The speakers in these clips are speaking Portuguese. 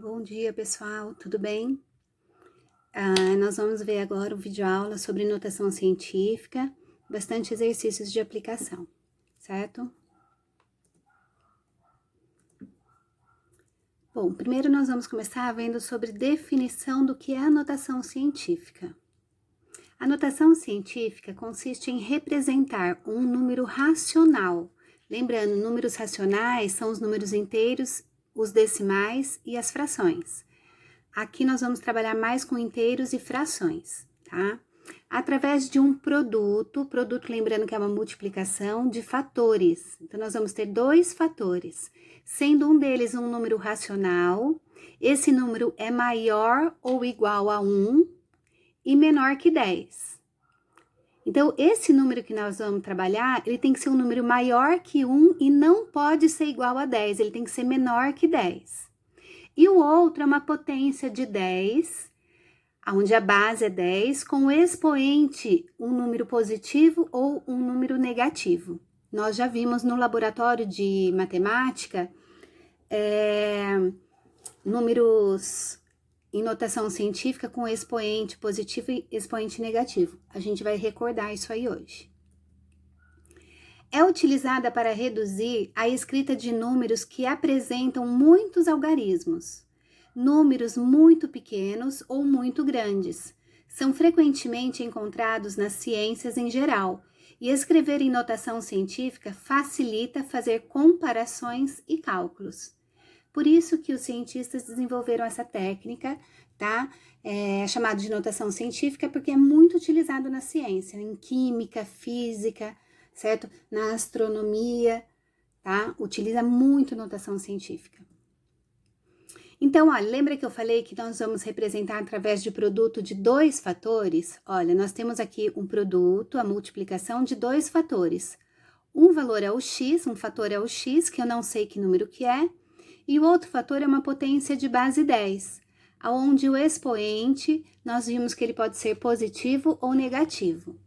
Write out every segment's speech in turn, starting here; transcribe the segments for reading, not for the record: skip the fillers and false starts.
Bom dia, pessoal, tudo bem? Nós vamos ver agora um videoaula sobre notação científica, bastante exercícios de aplicação, certo? Bom, primeiro nós vamos começar vendo sobre definição do que é a notação científica. A notação científica consiste em representar um número racional. Lembrando, números racionais são os números inteiros, os decimais e as frações. Aqui nós vamos trabalhar mais com inteiros e frações, tá? Através de um produto lembrando que é uma multiplicação de fatores. Então, nós vamos ter dois fatores, sendo um deles um número racional, esse número é maior ou igual a 1 e menor que 10. Então, esse número que nós vamos trabalhar, ele tem que ser um número maior que 1 e não pode ser igual a 10, ele tem que ser menor que 10. E o outro é uma potência de 10, onde a base é 10, com o expoente um número positivo ou um número negativo. Nós já vimos no laboratório de matemática números em notação científica com expoente positivo e expoente negativo. A gente vai recordar isso aí hoje. É utilizada para reduzir a escrita de números que apresentam muitos algarismos. Números muito pequenos ou muito grandes são frequentemente encontrados nas ciências em geral, e escrever em notação científica facilita fazer comparações e cálculos. Por isso que os cientistas desenvolveram essa técnica, tá? Chamada de notação científica, porque é muito utilizado na ciência, em química, física, certo? Na astronomia, tá? Utiliza muito notação científica. Então, olha, lembra que eu falei que nós vamos representar através de produto de dois fatores? Olha, nós temos aqui um produto, a multiplicação de dois fatores. Um valor é o x, um fator é o x, que eu não sei que número que é, e o outro fator é uma potência de base 10, onde o expoente, nós vimos que ele pode ser positivo ou negativo.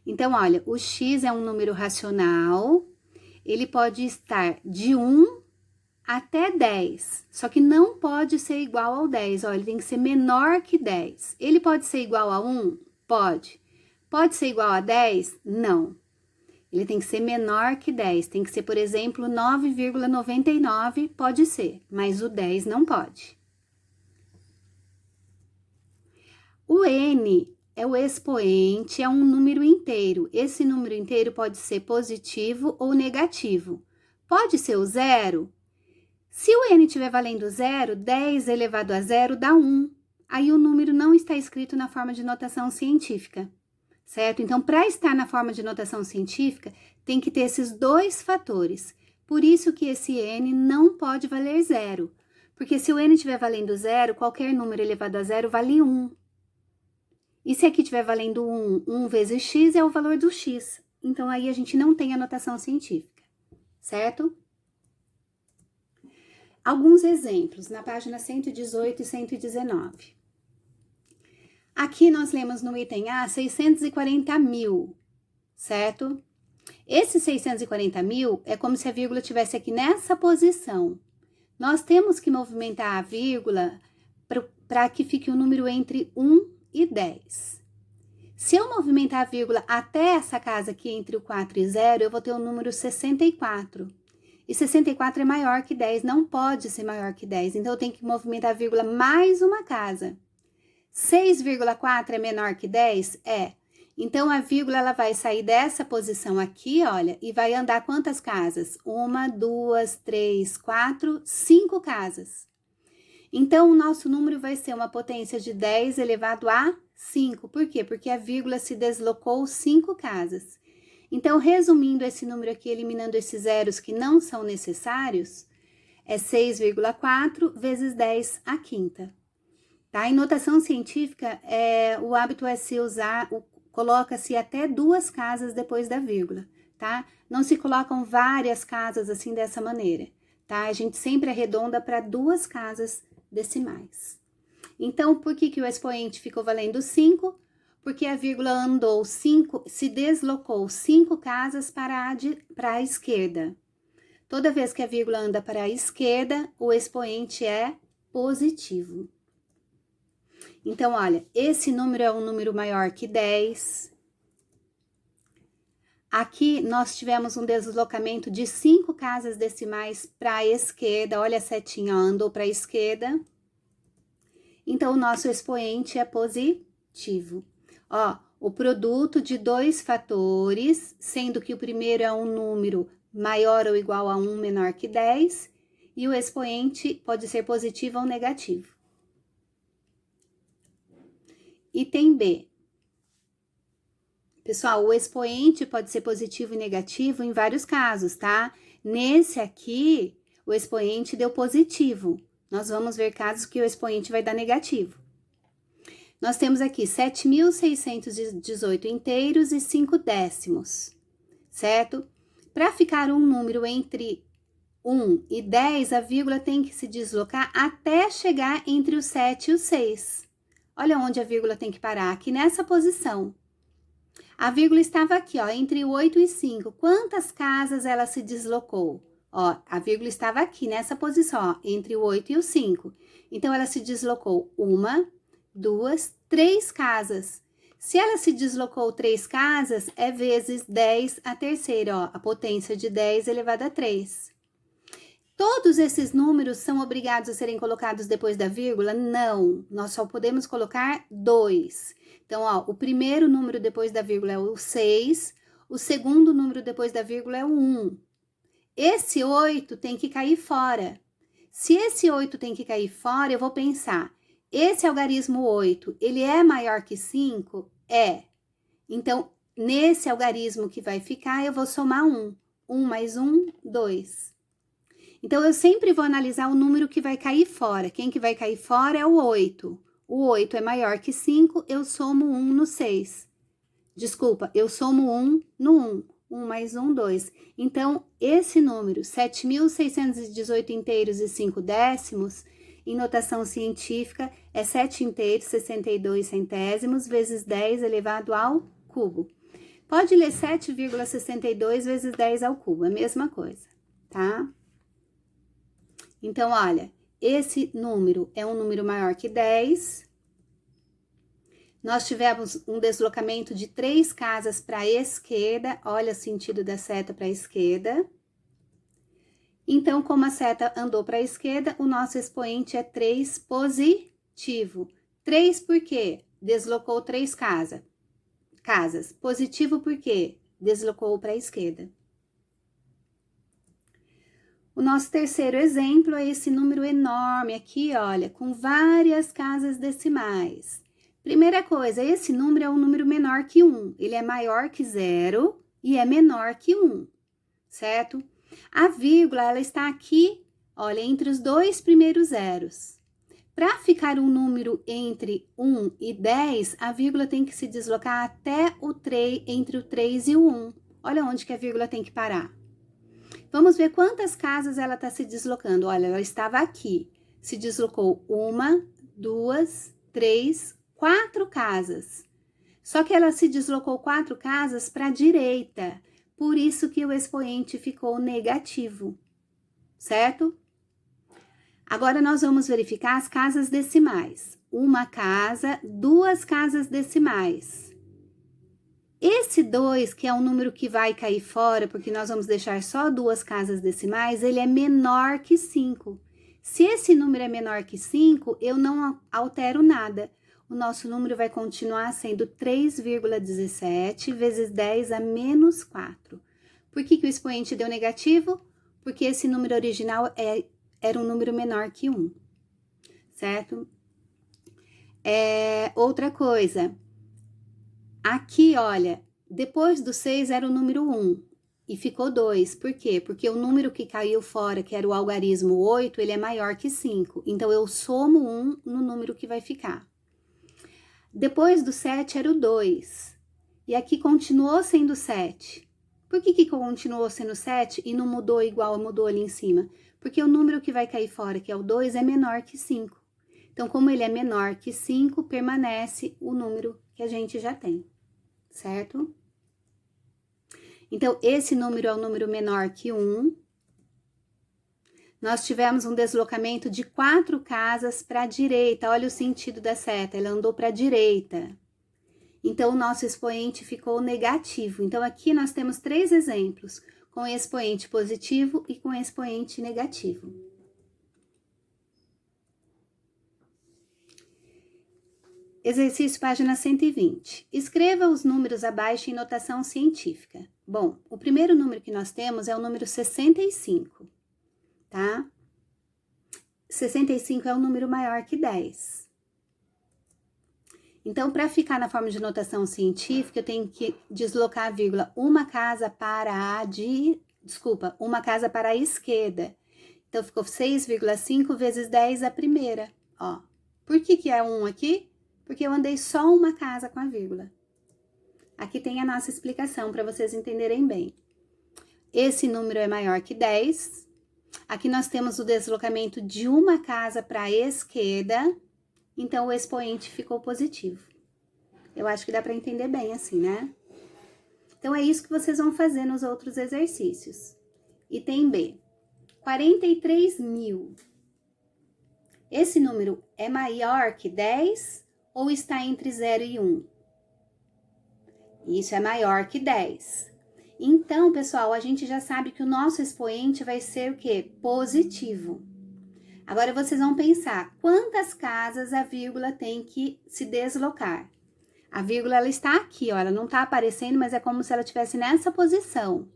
Então, olha, o x é um número racional, ele pode estar de 1 até 10, só que não pode ser igual ao 10, ó, ele tem que ser menor que 10. Ele pode ser igual a 1? Pode. Pode ser igual a 10? Não. Ele tem que ser menor que 10, tem que ser, por exemplo, 9,99 pode ser, mas o 10 não pode. O n é o expoente, é um número inteiro. Esse número inteiro pode ser positivo ou negativo. Pode ser o zero? Se o n estiver valendo zero, 10 elevado a zero dá 1. Aí o número não está escrito na forma de notação científica, certo? Então, para estar na forma de notação científica, tem que ter esses dois fatores. Por isso que esse n não pode valer zero. Porque se o n estiver valendo zero, qualquer número elevado a zero vale 1. E se aqui estiver valendo 1, 1 vezes x é o valor do x. Então, aí a gente não tem a notação científica, certo? Alguns exemplos, na página 118 e 119. Aqui nós lemos no item A 640 mil, certo? Esse 640 mil é como se a vírgula estivesse aqui nessa posição. Nós temos que movimentar a vírgula para que fique o número entre 1 e 10. Se eu movimentar a vírgula até essa casa aqui entre o 4 e 0, eu vou ter o número 64. E 64 é maior que 10, não pode ser maior que 10. Então, eu tenho que movimentar a vírgula mais uma casa. 6,4 é menor que 10? É. Então, a vírgula ela vai sair dessa posição aqui, olha, e vai andar quantas casas? 1, 2, 3, 4, 5 casas. Então, o nosso número vai ser uma potência de 10 elevado a 5. Por quê? Porque a vírgula se deslocou 5 casas. Então, resumindo esse número aqui, eliminando esses zeros que não são necessários, é 6,4 vezes 10 à quinta. Tá? Em notação científica, o hábito é se usar, coloca-se até 2 casas depois da vírgula, tá? Não se colocam várias casas assim dessa maneira, tá? A gente sempre arredonda para 2 casas decimais. Então, por que o expoente ficou valendo 5? Porque a vírgula andou 5, se deslocou 5 casas para a esquerda, Toda vez que a vírgula anda para a esquerda, o expoente é positivo. Então, olha, esse número é um número maior que 10. Aqui nós tivemos um deslocamento de 5 casas decimais para a esquerda. Olha a setinha, ó, andou para a esquerda. Então, o nosso expoente é positivo. Ó, o produto de dois fatores, sendo que o primeiro é um número maior ou igual a 1 menor que 10, e o expoente pode ser positivo ou negativo. Item B. Pessoal, o expoente pode ser positivo e negativo em vários casos, tá? Nesse aqui, o expoente deu positivo. Nós vamos ver casos que o expoente vai dar negativo. Nós temos aqui 7.618 inteiros e 5 décimos, certo? Para ficar um número entre 1 e 10, a vírgula tem que se deslocar até chegar entre o 7 e o 6. Olha onde a vírgula tem que parar, aqui nessa posição. A vírgula estava aqui, ó, entre o 8 e 5. Quantas casas ela se deslocou? Ó, a vírgula estava aqui nessa posição, ó, entre o 8 e o 5. Então, ela se deslocou 1, 2, 3 casas. Se ela se deslocou 3 casas, é vezes 10 a terceira, ó, a potência de 10 elevado a 3. Todos esses números são obrigados a serem colocados depois da vírgula? Não, nós só podemos colocar 2. Então, ó, o primeiro número depois da vírgula é o 6, o segundo número depois da vírgula é o 1. Esse 8 tem que cair fora. Se esse 8 tem que cair fora, eu vou pensar, esse algarismo 8, ele é maior que 5? É. Então, nesse algarismo que vai ficar, eu vou somar 1. 1 mais 1, 2. Então, eu sempre vou analisar o número que vai cair fora. Quem que vai cair fora é o 8. O 8 é maior que 5, eu somo 1 no 6. Desculpa, eu somo 1 no 1. 1 mais 1, 2. Então, esse número, 7.618 inteiros e 5 décimos, em notação científica, é 7 inteiros, 62 centésimos, vezes 10 elevado ao cubo. Pode ler 7,62 vezes 10 ao cubo, é a mesma coisa, tá? Então, olha, esse número é um número maior que 10. Nós tivemos um deslocamento de 3 casas para a esquerda. Olha o sentido da seta para a esquerda. Então, como a seta andou para a esquerda, o nosso expoente é 3 positivo. 3 por quê? Deslocou 3 casas. Positivo por quê? Deslocou para a esquerda. O nosso terceiro exemplo é esse número enorme aqui, olha, com várias casas decimais. Primeira coisa, esse número é um número menor que 1. Ele é maior que 0 e é menor que 1, certo? A vírgula, ela está aqui, olha, entre os dois primeiros zeros. Para ficar um número entre 1 e 10, a vírgula tem que se deslocar até o 3, entre o 3 e o 1. Olha onde que a vírgula tem que parar. Vamos ver quantas casas ela está se deslocando. Olha, ela estava aqui. Se deslocou 1, 2, 3, 4 casas. Só que ela se deslocou 4 casas para a direita. Por isso que o expoente ficou negativo. Certo? Agora, nós vamos verificar as casas decimais. Uma casa, 2 casas decimais. Esse 2, que é um número que vai cair fora, porque nós vamos deixar só 2 casas decimais, ele é menor que 5. Se esse número é menor que 5, eu não altero nada. O nosso número vai continuar sendo 3,17 vezes 10 a menos 4. Por que o expoente deu negativo? Porque esse número original era um número menor que 1, certo? Outra coisa... Aqui, olha, depois do 6 era o número 1 e ficou 2. Por quê? Porque o número que caiu fora, que era o algarismo 8, ele é maior que 5. Então, eu somo 1 no número que vai ficar. Depois do 7 era o 2. E aqui continuou sendo 7. Por que continuou sendo 7 e não mudou igual mudou ali em cima? Porque o número que vai cair fora, que é o 2, é menor que 5. Então, como ele é menor que 5, permanece o número que a gente já tem, certo? Então, esse número é um número menor que 1. nós tivemos um deslocamento de 4 casas para a direita. Olha o sentido da seta, ela andou para a direita. Então, o nosso expoente ficou negativo. Então, aqui nós temos 3 exemplos, com expoente positivo e com expoente negativo. Exercício página 120. Escreva os números abaixo em notação científica. Bom, o primeiro número que nós temos é o número 65, tá? 65 é um número maior que 10. Então, para ficar na forma de notação científica, eu tenho que deslocar a vírgula uma casa para uma casa para a esquerda. Então, ficou 6,5 vezes 10 a primeira, ó. Por que é 1 aqui? Porque eu andei só uma casa com a vírgula. Aqui tem a nossa explicação para vocês entenderem bem. Esse número é maior que 10. Aqui nós temos o deslocamento de uma casa para a esquerda. Então, o expoente ficou positivo. Eu acho que dá para entender bem assim, né? Então, é isso que vocês vão fazer nos outros exercícios. Item B. 43.000. Esse número é maior que 10 ou está entre 0 e 1? Isso é maior que 10. Então, pessoal, a gente já sabe que o nosso expoente vai ser o quê? Positivo. Agora, vocês vão pensar, quantas casas a vírgula tem que se deslocar? A vírgula, ela está aqui, ó, ela não está aparecendo, mas é como se ela estivesse nessa posição.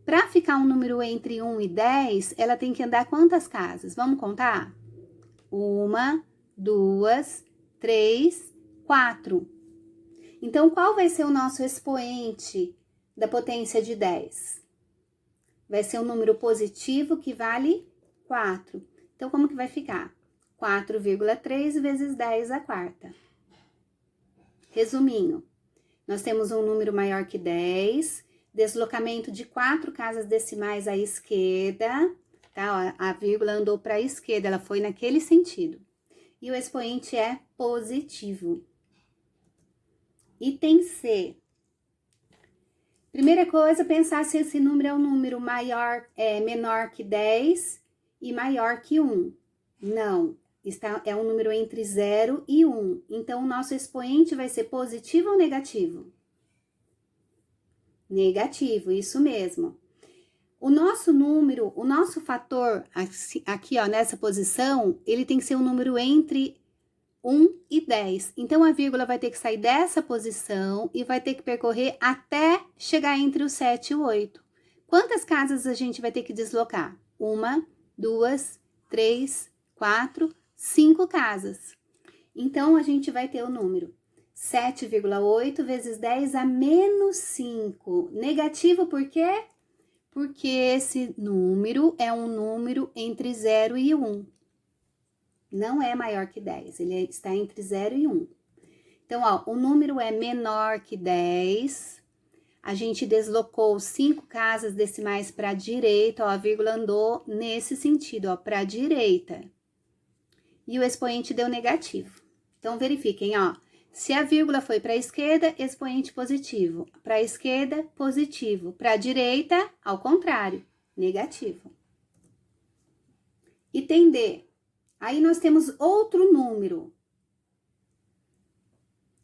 Para ficar um número entre 1 e 10, ela tem que andar quantas casas? Vamos contar? 1, 2, 3, 4. Então, qual vai ser o nosso expoente da potência de 10? Vai ser um número positivo que vale 4. Então, como que vai ficar? 4,3 vezes 10 à quarta. Resuminho, nós temos um número maior que 10, deslocamento de 4 casas decimais à esquerda, tá? Ó, a vírgula andou para a esquerda, ela foi naquele sentido. E o expoente é positivo. Item C. Primeira coisa, pensar se esse número é um número menor que 10 e maior que 1. Não, é um número entre 0 e 1. Então, o nosso expoente vai ser positivo ou negativo? Negativo, isso mesmo. O nosso número, o nosso fator, aqui ó, nessa posição, ele tem que ser um número entre 1 e 10. Então, a vírgula vai ter que sair dessa posição e vai ter que percorrer até chegar entre o 7 e o 8. Quantas casas a gente vai ter que deslocar? 1, 2, 3, 4, 5 casas. Então, a gente vai ter o número 7,8 vezes 10 a menos 5. Negativo por quê? Porque esse número é um número entre 0 e 1. Não é maior que 10, ele está entre 0 e 1. Então, ó, o número é menor que 10. A gente deslocou 5 casas decimais para a direita, ó, a vírgula andou nesse sentido, ó, para a direita. E o expoente deu negativo. Então, verifiquem, ó, se a vírgula foi para a esquerda, expoente positivo. Para a esquerda, positivo. Para a direita, ao contrário, negativo. Item D. Aí, nós temos outro número.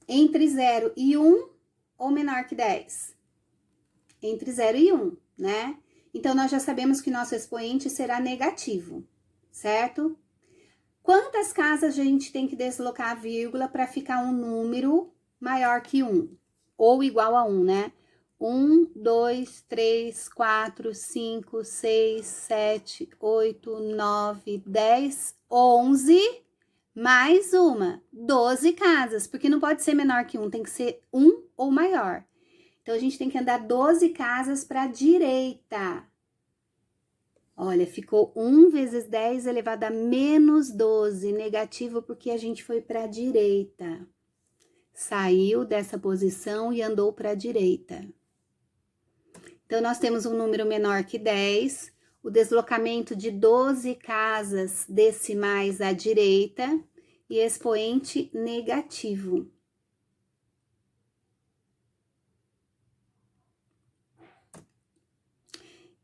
Entre 0 e 1 ou menor que 10? Entre 0 e 1, né? Então, nós já sabemos que nosso expoente será negativo, certo? Quantas casas a gente tem que deslocar a vírgula para ficar um número maior que 1? Ou igual a 1, né? 1, 2, 3, 4, 5, 6, 7, 8, 9, 10, 11, mais uma, 12 casas, porque não pode ser menor que 1, tem que ser 1 ou maior. Então, a gente tem que andar 12 casas para a direita. Olha, ficou 1 vezes 10 elevado a menos 12, negativo porque a gente foi para a direita. Saiu dessa posição e andou para a direita. Então, nós temos um número menor que 10, o deslocamento de 12 casas decimais à direita e expoente negativo.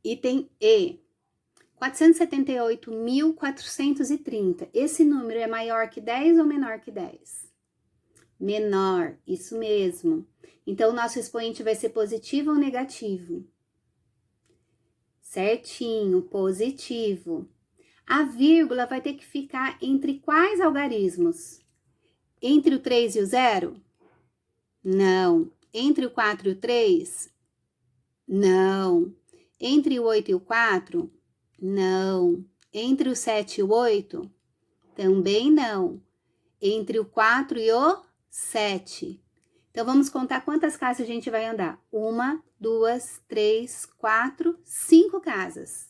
Item E. 478.430. Esse número é maior que 10 ou menor que 10? Menor, isso mesmo. Então, o nosso expoente vai ser positivo ou negativo? Certinho, positivo. A vírgula vai ter que ficar entre quais algarismos? Entre o 3 e o 0? Não. Entre o 4 e o 3? Não. Entre o 8 e o 4? Não. Entre o 7 e o 8? Também não. Entre o 4 e o 7. Então, vamos contar quantas casas a gente vai andar. 1, 2, 3, 4, 5 casas.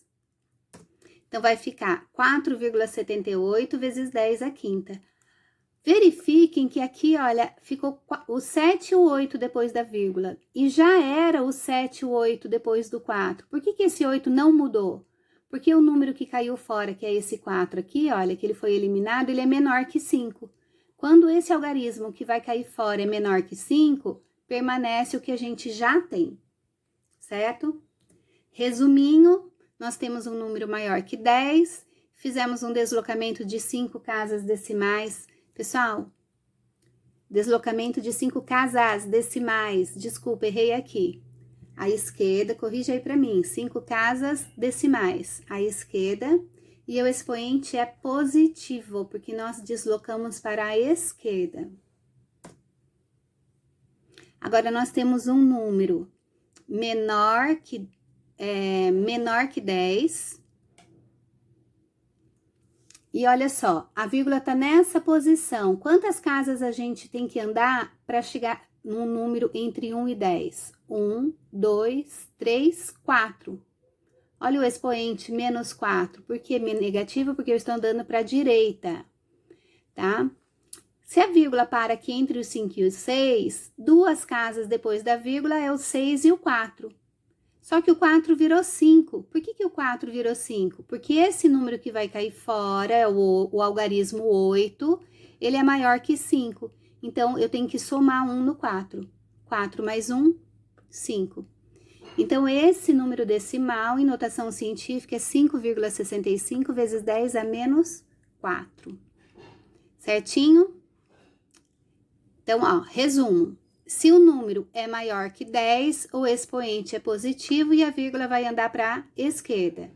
Então, vai ficar 4,78 vezes 10 à quinta. Verifiquem que aqui, olha, ficou o 7 e o 8 depois da vírgula. E já era o 7 e o 8 depois do 4. Por que esse 8 não mudou? Porque o número que caiu fora, que é esse 4 aqui, olha, que ele foi eliminado, ele é menor que 5. Quando esse algarismo que vai cair fora é menor que 5, permanece o que a gente já tem, certo? Resuminho, nós temos um número maior que 10, fizemos um deslocamento de 5 casas decimais. Pessoal, deslocamento de 5 casas decimais, desculpa, errei aqui. À esquerda, corrija aí para mim, 5 casas decimais, à esquerda. E o expoente é positivo, porque nós deslocamos para a esquerda. Agora, nós temos um número menor que 10. E olha só, a vírgula tá nessa posição. Quantas casas a gente tem que andar para chegar num número entre 1 e 10? 1, 2, 3, 4. Olha o expoente, menos 4. Por que negativo? Porque eu estou andando para a direita, tá? Se a vírgula para aqui entre o 5 e o 6, 2 casas depois da vírgula é o 6 e o 4. Só que o 4 virou 5. Por que o 4 virou 5? Porque esse número que vai cair fora, o algarismo 8, ele é maior que 5. Então, eu tenho que somar 1 no 4. 4 mais 1, 5. Então, esse número decimal, em notação científica, é 5,65 vezes 10 a menos 4. Certinho? Então, ó, resumo. Se o número é maior que 10, o expoente é positivo e a vírgula vai andar para a esquerda.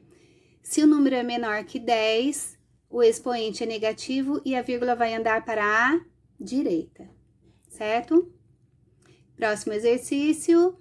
Se o número é menor que 10, o expoente é negativo e a vírgula vai andar para a direita. Certo? Próximo exercício.